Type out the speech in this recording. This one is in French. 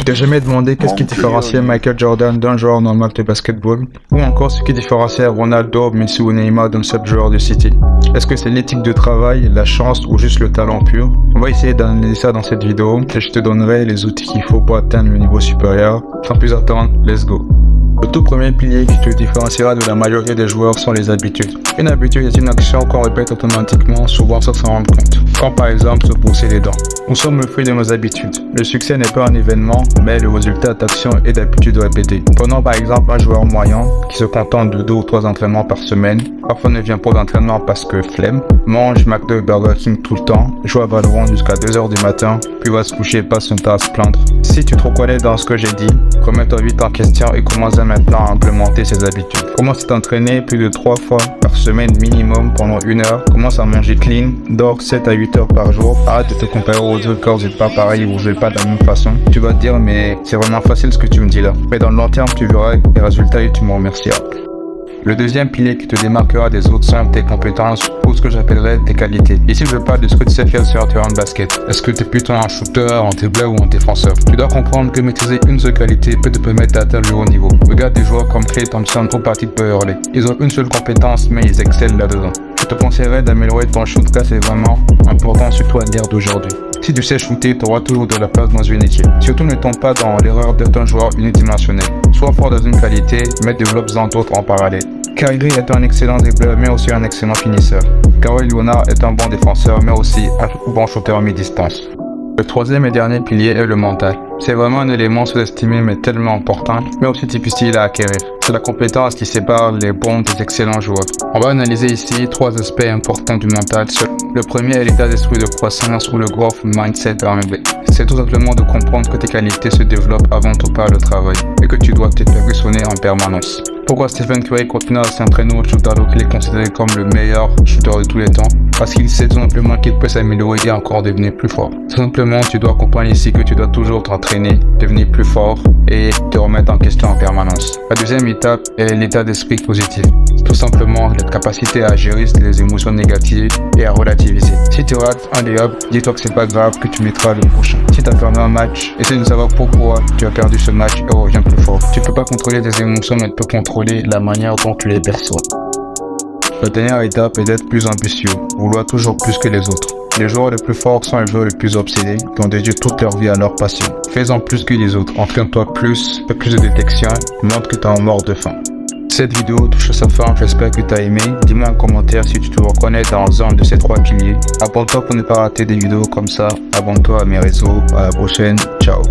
Tu t'es jamais demandé qu'est-ce qui différenciait Michael Jordan d'un joueur normal de basketball? Ou encore ce qui différenciait Ronaldo, Messi ou Neymar d'un seul joueur de City? Est-ce que c'est l'éthique de travail, la chance ou juste le talent pur? On va essayer d'analyser ça dans cette vidéo et je te donnerai les outils qu'il faut pour atteindre le niveau supérieur. Sans plus attendre, let's go! Le tout premier pilier qui te différenciera de la majorité des joueurs sont les habitudes. Une habitude est une action qu'on répète automatiquement, souvent sans s'en rendre compte. Comme par exemple se brosser les dents. Nous sommes le fruit de nos habitudes. Le succès n'est pas un événement, mais le résultat d'actions et d'habitudes répétées. Prenons par exemple un joueur moyen qui se contente de 2 ou 3 entraînements par semaine, parfois ne vient pas d'entraînement parce que flemme, mange McDo et Burger King tout le temps, joue à Valorant jusqu'à 2h du matin, puis va se coucher et passe son temps à se plaindre. Si tu te reconnais dans ce que j'ai dit, remets-toi vite en question et commence maintenant à implémenter ces habitudes. Commence à t'entraîner plus de 3 fois par semaine minimum pendant 1 heure. Commence à manger clean, dors 7 à 8 heures par jour. Arrête de te comparer aux autres corps, vous n'êtes pas pareil ou vous jouez pas de la même façon. Tu vas te dire mais c'est vraiment facile ce que tu me dis là. Mais dans le long terme tu verras les résultats et tu me remercieras. Le deuxième pilier qui te démarquera des autres sont tes compétences ou ce que j'appellerais tes qualités. Ici, je parle de ce que tu sais faire sur un terrain de basket. Est-ce que tu es plutôt un shooter, un dribbleur ou un défenseur? Tu dois comprendre que maîtriser une seule qualité peut te permettre d'atteindre le haut niveau. Regarde des joueurs comme Klay Thompson ou Patrick Beverley. Ils ont une seule compétence, mais ils excellent là-dedans. Je te conseillerais d'améliorer ton shoot car c'est vraiment important, surtout à l'ère d'aujourd'hui. Si tu sais shooter, tu auras toujours de la place dans une équipe. Surtout ne tombe pas dans l'erreur d'être un joueur unidimensionnel. Sois fort dans une qualité, mais développe-en d'autres en parallèle. Kyrie est un excellent dribbleur, mais aussi un excellent finisseur. Kawhi Leonard est un bon défenseur, mais aussi un bon shooter à mi-distance. Le troisième et dernier pilier est le mental. C'est vraiment un élément sous-estimé mais tellement important, mais aussi difficile à acquérir. C'est la compétence qui sépare les bons des excellents joueurs. On va analyser ici 3 aspects importants du mental. Le premier est l'état d'esprit de croissance ou le growth mindset en anglais. C'est tout simplement de comprendre que tes qualités se développent avant tout par le travail et que tu dois te perfectionner en permanence. Pourquoi Stephen Curry continue à s'entraîner au shoot alors qu'il est considéré comme le meilleur shooter de tous les temps? Parce qu'il sait tout simplement qu'il peut s'améliorer et encore devenir plus fort. Tout simplement, tu dois comprendre ici que tu dois toujours t'entraîner, devenir plus fort et te remettre en question en permanence. La deuxième étape est l'état d'esprit positif. Tout simplement la capacité à gérer les émotions négatives et à relativiser. Si tu rates un des ups, dis-toi que c'est pas grave, que tu mettras le prochain. Si tu as perdu un match, essaie de savoir pourquoi tu as perdu ce match et reviens plus fort. Tu peux pas contrôler tes émotions, mais tu peux contrôler la manière dont tu les perçois. La dernière étape est d'être plus ambitieux, vouloir toujours plus que les autres. Les joueurs les plus forts sont les joueurs les plus obsédés, qui ont dédié toute leur vie à leur passion. Fais-en plus que les autres, entraîne-toi plus, fais plus de détection, montre que tu es en mort de faim. Cette vidéo touche à sa fin, j'espère que tu as aimé. Dis-moi en commentaire si tu te reconnais dans un de ces 3 piliers. Abonne-toi pour ne pas rater des vidéos comme ça. Abonne-toi à mes réseaux. À la prochaine. Ciao.